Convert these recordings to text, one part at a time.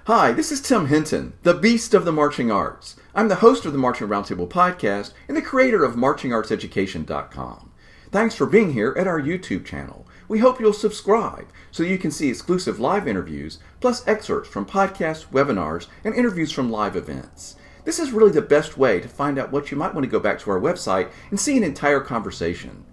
Hi, this is Tim Hinton, the Beast of the Marching Arts. I'm the host of the Marching Roundtable podcast and the creator of MarchingArtsEducation.com. Thanks for being here at our YouTube channel. We hope you'll subscribe so you can see exclusive live interviews, plus excerpts from podcasts, webinars, and interviews from live events. This is really the best way to find out what you might want to go back to our website and see an entire conversation.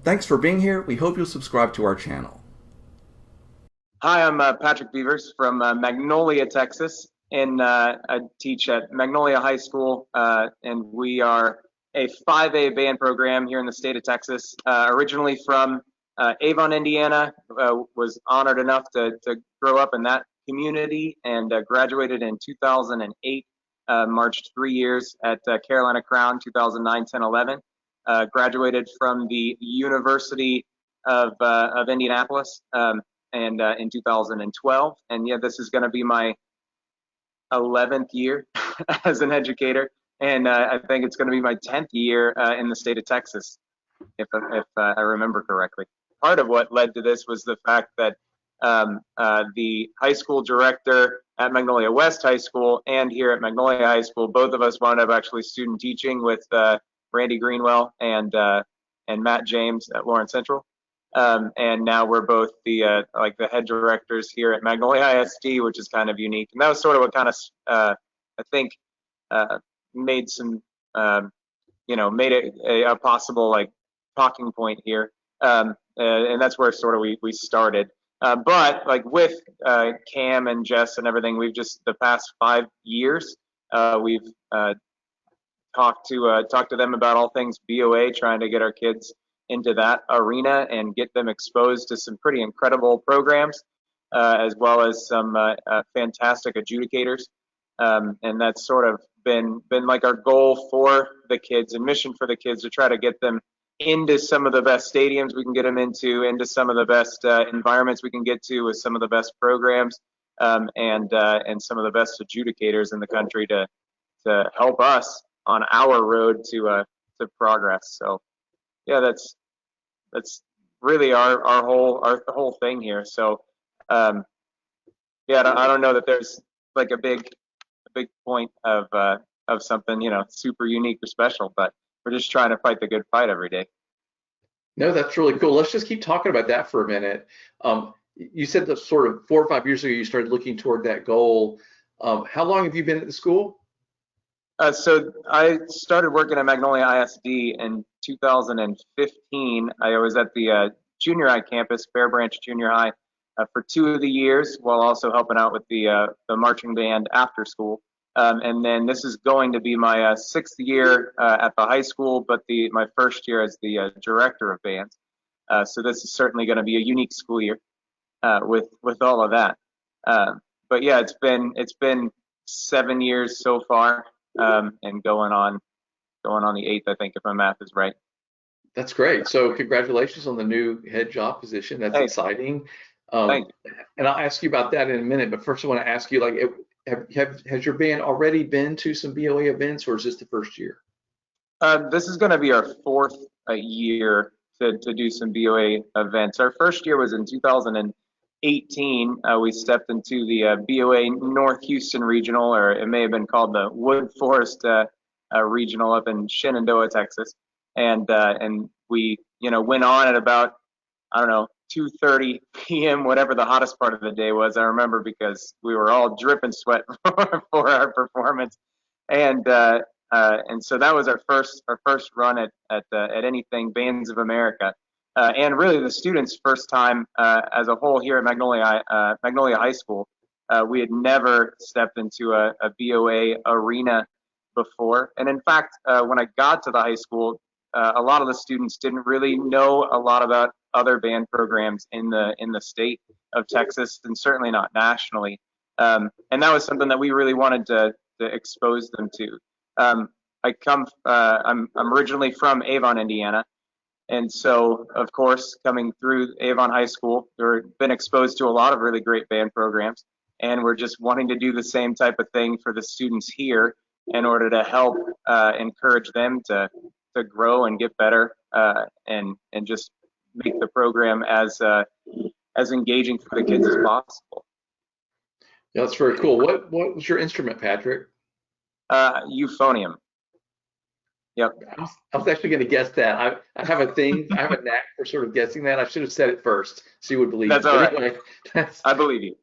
Thanks for being here. We hope you'll subscribe to our channel. Hi, I'm Patrick Beavers from Magnolia, Texas, and I teach at Magnolia High School, and we are a 5A band program here in the state of Texas. Originally from Avon, Indiana, was honored enough to grow up in that community and graduated in 2008, marched 3 years at Carolina Crown, 2009, 10, 11. Graduated from the University of Indianapolis. And in 2012. And yeah, this is going to be my 11th year as an educator, and I think it's going to be my 10th year in the state of Texas, if I remember correctly. Part of what led to this was the fact that the high school director at Magnolia West High School and here at Magnolia High School, both of us wound up actually student teaching with Randy Greenwell and Matt James at Lawrence Central. And now we're both the head directors here at Magnolia ISD, which is kind of unique. And that was sort of what kind of I think made some made it a possible like talking point here. And that's where sort of we started. But like with Cam and Jess and everything, we've just the past 5 years we've talked to them about all things BOA, trying to get our kids into that arena and get them exposed to some pretty incredible programs, as well as some fantastic adjudicators. And that's sort of been like our goal for the kids and mission for the kids, to try to get them into some of the best stadiums we can get them into some of the best environments we can get to with some of the best programs, and some of the best adjudicators in the country to help us on our road to progress. So yeah, that's really our whole thing here. So yeah, I don't know that there's like a big point of something super unique or special, but we're just trying to fight the good fight every day. No, that's really cool. Let's just keep talking about that for a minute. You said that sort of 4 or 5 years ago you started looking toward that goal. How long have you been at the school? So I started working at Magnolia ISD in 2015. I was at the junior high campus, Fair Branch Junior High, for 2 of the years, while also helping out with the marching band after school. And then this is going to be my 6th year at the high school, but my first year as the director of bands. So this is certainly going to be a unique school year with all of that. But yeah, it's been 7 years so far. And going on the 8th, I think, if my math is right. That's great. So congratulations on the new head job position. That's exciting. And I'll ask you about that in a minute. But first, I want to ask you, like, has your band already been to some BOA events, or is this the first year? This is going to be our 4th year to do some BOA events. Our first year was in 2018. We stepped into the BOA North Houston Regional, or it may have been called the Wood Forest Regional up in Shenandoah, Texas. And we, went on at about, 2:30 p.m., whatever the hottest part of the day was. I remember because we were all dripping sweat for our performance. And so that was our first run at anything Bands of America. And really the students' first time as a whole here at Magnolia High School. We had never stepped into a BOA arena before. And in fact, when I got to the high school, a lot of the students didn't really know a lot about other band programs in the state of Texas, and certainly not nationally. And that was something that we really wanted to expose them to. I'm originally from Avon, Indiana. And so, of course, coming through Avon High School, we've been exposed to a lot of really great band programs, and we're just wanting to do the same type of thing for the students here in order to help encourage them to grow and get better, and just make the program as engaging for the kids as possible. Yeah, that's very cool. What was your instrument, Patrick? Euphonium. Yep, I was actually going to guess that. I have a thing, I have a knack for sort of guessing that. I should have said it first, so you would believe that's me. all But right. anyway, that's I believe you.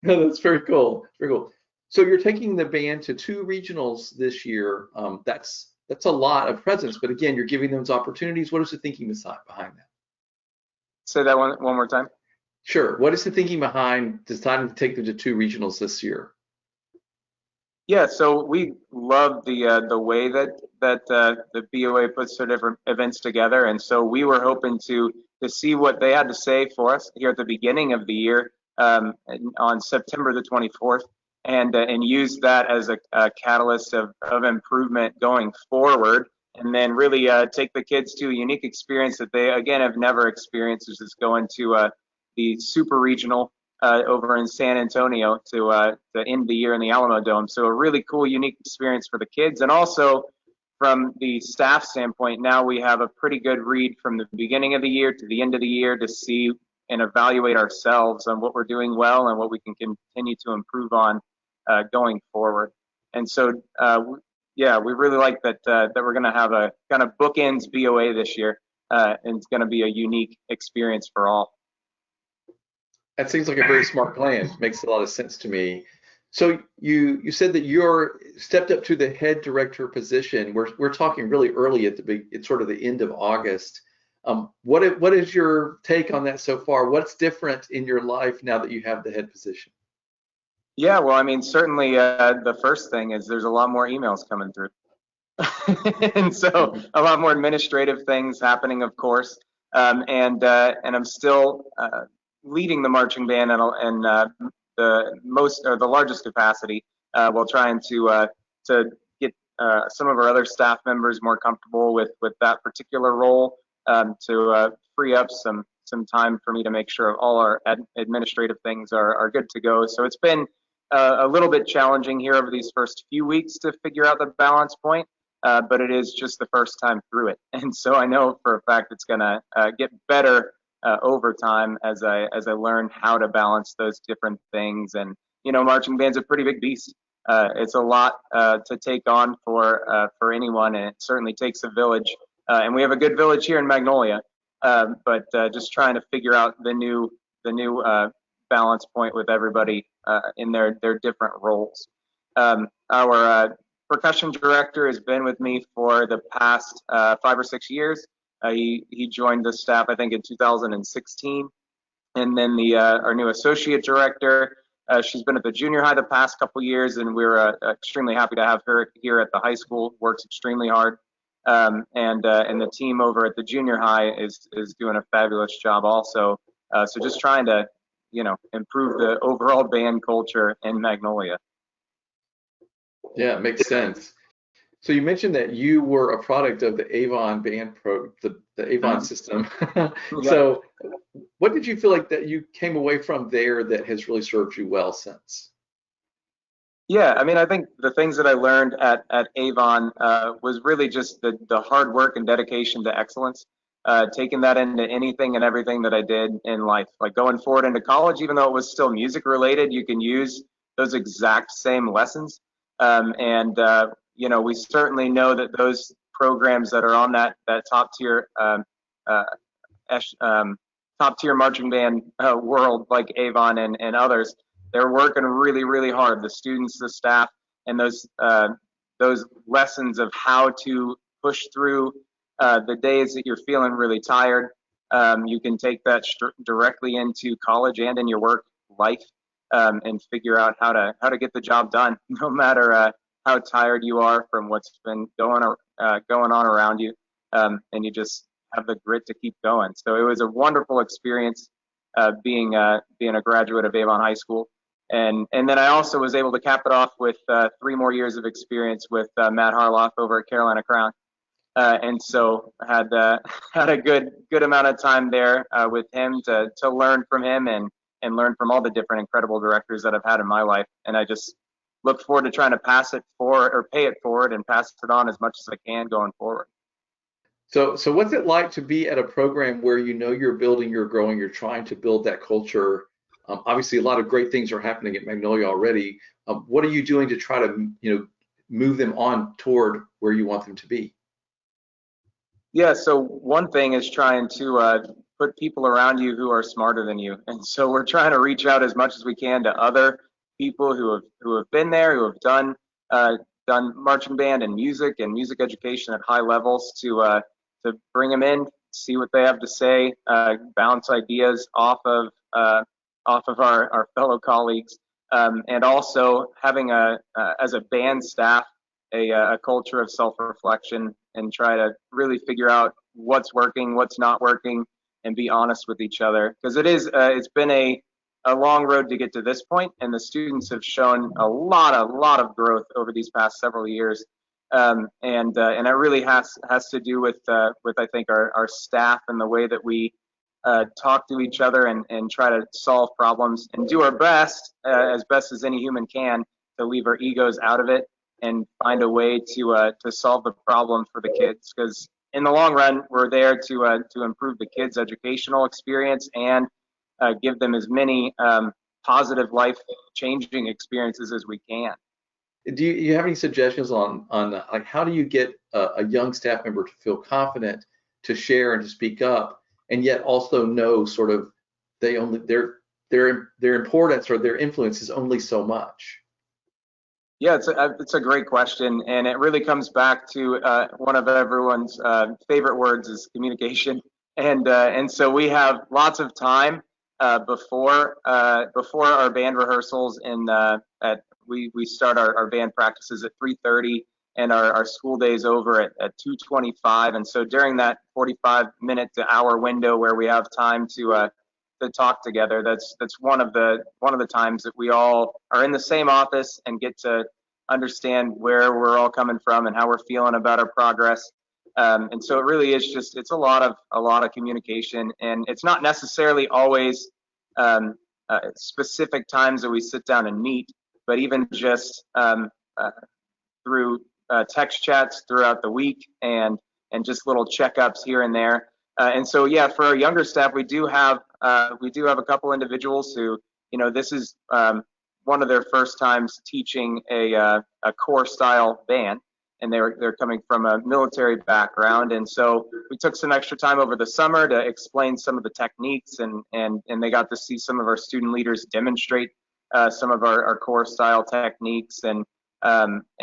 no, that's very cool. Very cool. So you're taking the band to two regionals this year. That's a lot of presence, but again, you're giving them those opportunities. What is the thinking behind that? Say that one more time. Sure. What is the thinking behind deciding to take them to two regionals this year? Yeah, so we love the way that the BOA puts their different events together, and so we were hoping to see what they had to say for us here at the beginning of the year, on September the 24th, and use that as a catalyst of improvement going forward, and then really take the kids to a unique experience that they again have never experienced, which is going to the super regional over in San Antonio to end the year in the Alamo Dome. So a really cool, unique experience for the kids, and also from the staff standpoint, now we have a pretty good read from the beginning of the year to the end of the year to see and evaluate ourselves on what we're doing well and what we can continue to improve on going forward. And so, yeah, we really like that we're going to have a kind of bookends BOA this year, and it's going to be a unique experience for all. That seems like a very smart plan. Makes a lot of sense to me. So you said that you're stepped up to the head director position. We're talking really early at it's sort of the end of August. What is your take on that so far? What's different in your life now that you have the head position? Yeah, well, I mean, certainly the first thing is there's a lot more emails coming through. And so a lot more administrative things happening, of course. And I'm still leading the marching band in the largest capacity, while trying to get some of our other staff members more comfortable with that particular role, to free up some time for me to make sure all our administrative things are good to go. So it's been a little bit challenging here over these first few weeks to figure out the balance point, but it is just the first time through it. And so I know for a fact it's going to get better over time as I learn how to balance those different things. And marching band's a pretty big beast. It's a lot to take on for anyone, and it certainly takes a village. And we have a good village here in Magnolia, but just trying to figure out the new balance point with everybody in their different roles. Our percussion director has been with me for the past 5 or 6 years. He joined the staff, I think, in 2016. And then our new associate director, she's been at the junior high the past couple years, and we're extremely happy to have her here at the high school. Works extremely hard, and the team over at the junior high is doing a fabulous job also. So just trying to improve the overall band culture in Magnolia. Yeah, it makes sense. So you mentioned that you were a product of the Avon the Avon system. Yeah. So what did you feel like that you came away from there that has really served you well since? Yeah, I mean, I think the things that I learned at Avon was really just the hard work and dedication to excellence, taking that into anything and everything that I did in life. Like going forward into college, even though it was still music related, you can use those exact same lessons. We certainly know that those programs that are on that top tier uh, top tier marching band world, like Avon and others, they're working really, really hard. The students, the staff, and those lessons of how to push through the days that you're feeling really tired. You can take that directly into college and in your work life, and figure out how to get the job done, no matter how tired you are from what's been going on around you, and you just have the grit to keep going. So it was a wonderful experience being a graduate of Avon High School. And then I also was able to cap it off with 3 more years of experience with Matt Harloff over at Carolina Crown. And so had a good amount of time there with him to learn from him and learn from all the different incredible directors that I've had in my life. And I just look forward to trying to pay it forward and pass it on as much as I can going forward. So what's it like to be at a program where you're building, you're growing, you're trying to build that culture, Obviously, a lot of great things are happening at Magnolia already. What are you doing to try to, move them on toward where you want them to be? Yeah, so one thing is trying to put people around you who are smarter than you, and so we're trying to reach out as much as we can to other people who have been there, who have done marching band and music education at high levels to bring them in, see what they have to say, bounce ideas off of our fellow colleagues, and also having as a band staff a culture of self-reflection and try to really figure out what's working, what's not working, and be honest with each other. Because it's been a long road to get to this point, and the students have shown a lot of growth over these past several years. And it really has to do with I think our staff and the way that we talk to each other and try to solve problems and do our best as best as any human can to leave our egos out of it and find a way to solve the problem for the kids, because in the long run we're there to improve the kids' educational experience and give them as many positive life changing experiences as we can. Do you have any suggestions on like how do you get a young staff member to feel confident to share and to speak up, and yet also know sort of their importance or their influence is only so much? Yeah, it's a great question, and it really comes back to one of everyone's favorite words is communication, and so we have lots of time before our band rehearsals, and we start our band practices at 3:30, and our school day is over at 2:25, and so during that 45-minute to hour window where we have time to talk together, that's one of the times that we all are in the same office and get to understand where we're all coming from and how we're feeling about our progress. And so it really is it's a lot of communication, and it's not necessarily always specific times that we sit down and meet, but even just through text chats throughout the week and just little checkups here and there. And so, yeah, for our younger staff, we do have a couple individuals who, this is one of their first times teaching a core style band, and they're coming from a military background, and so we took some extra time over the summer to explain some of the techniques, and they got to see some of our student leaders demonstrate some of our core style techniques, and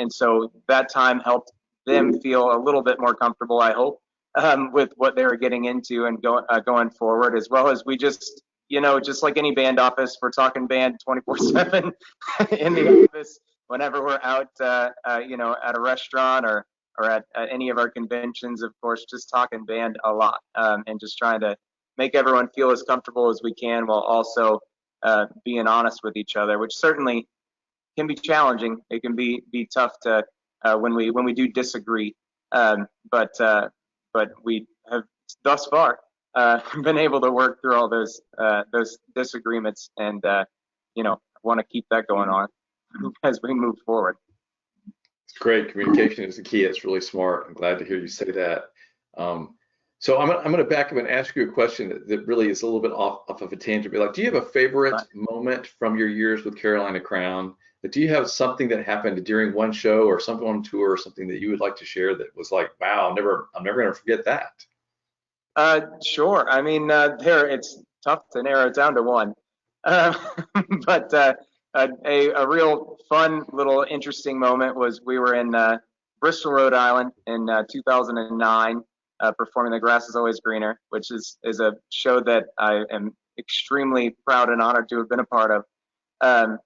so that time helped them feel a little bit more comfortable, I hope, with what they were getting into and going forward, as well as we just like any band office, we're talking band 24/7 in the office whenever we're out, at a restaurant or at any of our conventions, of course, just talking band a lot, and just trying to make everyone feel as comfortable as we can while also being honest with each other, which certainly can be challenging. It can be tough to when we do disagree, but we have thus far been able to work through all those disagreements, and want to keep that going on as we move forward. It's great. Communication is the key. It's really smart. I'm glad to hear you say that. So I'm going to back up and ask you a question that really is a little bit off of a tangent. But do you have a favorite moment from your years with Carolina Crown? Do you have something that happened during one show or something on tour or something that you would like to share that was like, wow, I'm never going to forget that? Sure. I mean, it's tough to narrow it down to one, but a real fun little interesting moment was we were in Bristol, Rhode Island in 2009, performing The Grass is Always Greener, which is a show that I am extremely proud and honored to have been a part of. And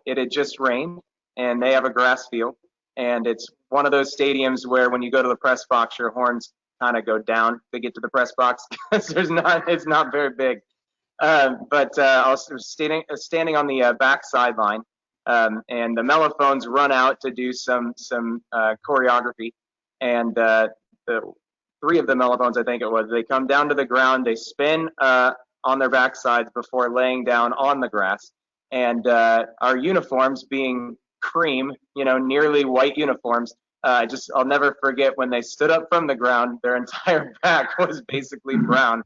it had just rained, and they have a grass field, and it's one of those stadiums where when you go to the press box, your horns kind of go down to get to the press box because it's not very big. But I was standing on the back sideline, and the mellophones run out to do some choreography, and the three of the mellophones, I think it was, they come down to the ground, they spin on their backsides before laying down on the grass, and our uniforms being cream, nearly white uniforms. I'll never forget when they stood up from the ground, their entire back was basically brown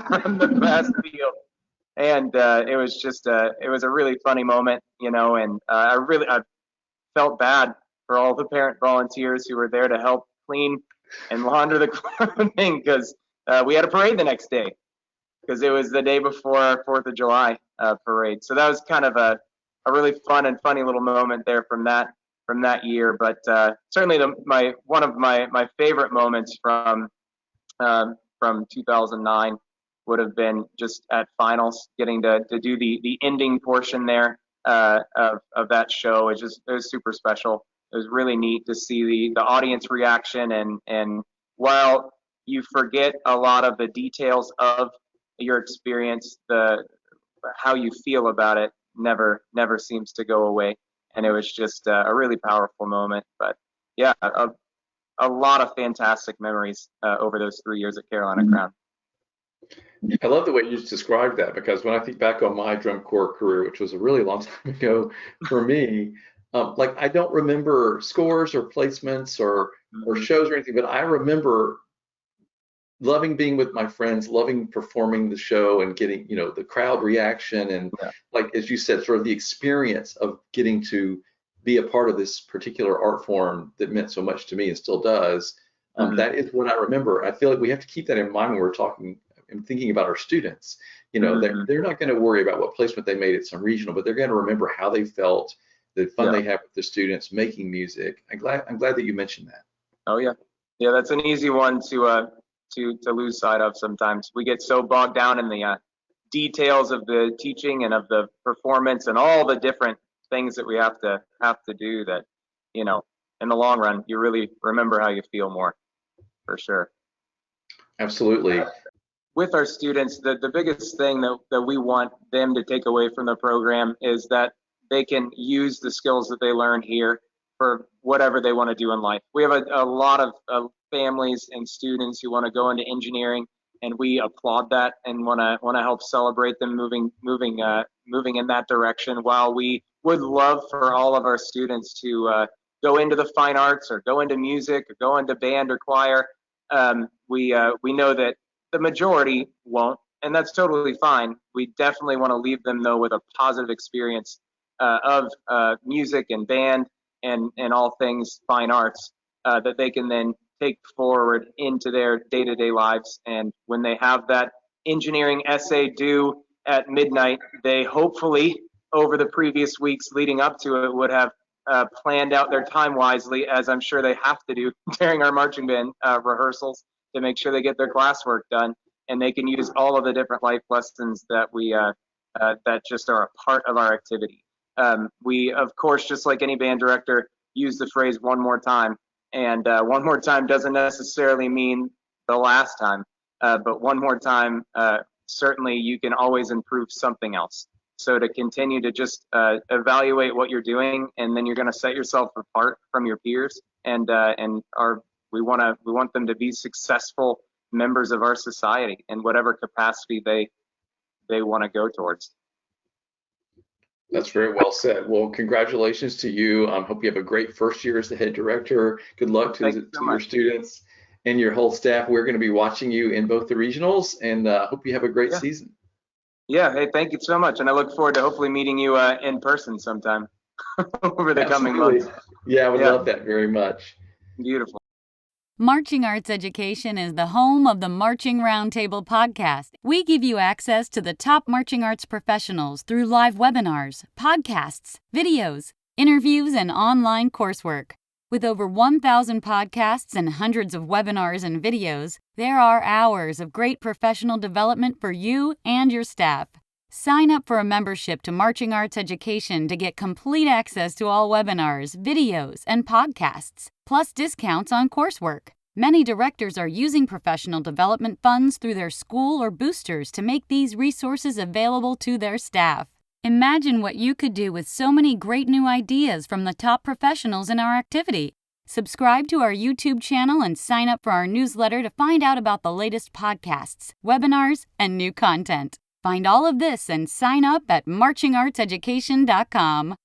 from the grass field. And it was just it was a really funny moment, and I felt bad for all the parent volunteers who were there to help clean and launder the clothing because we had a parade the next day because it was the day before our 4th of July parade. So that was kind of a really fun and funny little moment there from that year. But certainly one of my favorite moments from 2009 would have been just at finals, getting to do the ending portion there of that show. It was super special. It was really neat to see the audience reaction, and while you forget a lot of the details of your experience, how you feel about it never seems to go away. And it was just a really powerful moment. But yeah, a lot of fantastic memories over those 3 years at Carolina Crown. I love the way you just described that, because when I think back on my drum corps career, which was a really long time ago for me, I don't remember scores or placements or shows or anything, but I remember loving being with my friends, loving performing the show and getting, the crowd reaction and as you said, sort of the experience of getting to be a part of this particular art form that meant so much to me and still does. That is what I remember. I feel like we have to keep that in mind when we're talking and thinking about our students. They're not going to worry about what placement they made at some regional, but they're going to remember how they felt, the fun they had with the students making music. I'm glad that you mentioned that. Oh yeah, that's an easy one to lose sight of sometimes. We get so bogged down in the details of the teaching and of the performance and all the different things that we have to do that, in the long run, you really remember how you feel more, for sure. Absolutely. With our students, the biggest thing that we want them to take away from the program is that they can use the skills that they learn here for whatever they want to do in life. We have a lot of families and students who want to go into engineering, and we applaud that and want to help celebrate them moving in that direction. While we would love for all of our students to go into the fine arts or go into music or go into band or choir, we know that the majority won't, and that's totally fine. We definitely want to leave them though with a positive experience of music and band and all things fine arts that they can then take forward into their day-to-day lives. And when they have that engineering essay due at midnight, they hopefully over the previous weeks leading up to it would have planned out their time wisely, as I'm sure they have to do during our marching band rehearsals, to make sure they get their classwork done, and they can use all of the different life lessons that we that just are a part of our activity. We, of course, just like any band director, use the phrase "one more time," and one more time doesn't necessarily mean the last time, but one more time, certainly you can always improve something else. So to continue to just evaluate what you're doing, and then you're going to set yourself apart from your peers, and we want them to be successful members of our society in whatever capacity they want to go towards. That's very well said. Well, congratulations to you. Hope you have a great first year as the head director. Good luck to your students and your whole staff. We're going to be watching you in both the regionals, and hope you have a great season. Yeah, hey, thank you so much. And I look forward to hopefully meeting you in person sometime over the coming months. Yeah, I would love that very much. Beautiful. Marching Arts Education is the home of the Marching Roundtable podcast. We give you access to the top marching arts professionals through live webinars, podcasts, videos, interviews, and online coursework. With over 1,000 podcasts and hundreds of webinars and videos, there are hours of great professional development for you and your staff. Sign up for a membership to Marching Arts Education to get complete access to all webinars, videos, and podcasts, plus discounts on coursework. Many directors are using professional development funds through their school or boosters to make these resources available to their staff. Imagine what you could do with so many great new ideas from the top professionals in our activity. Subscribe to our YouTube channel and sign up for our newsletter to find out about the latest podcasts, webinars, and new content. Find all of this and sign up at marchingartseducation.com.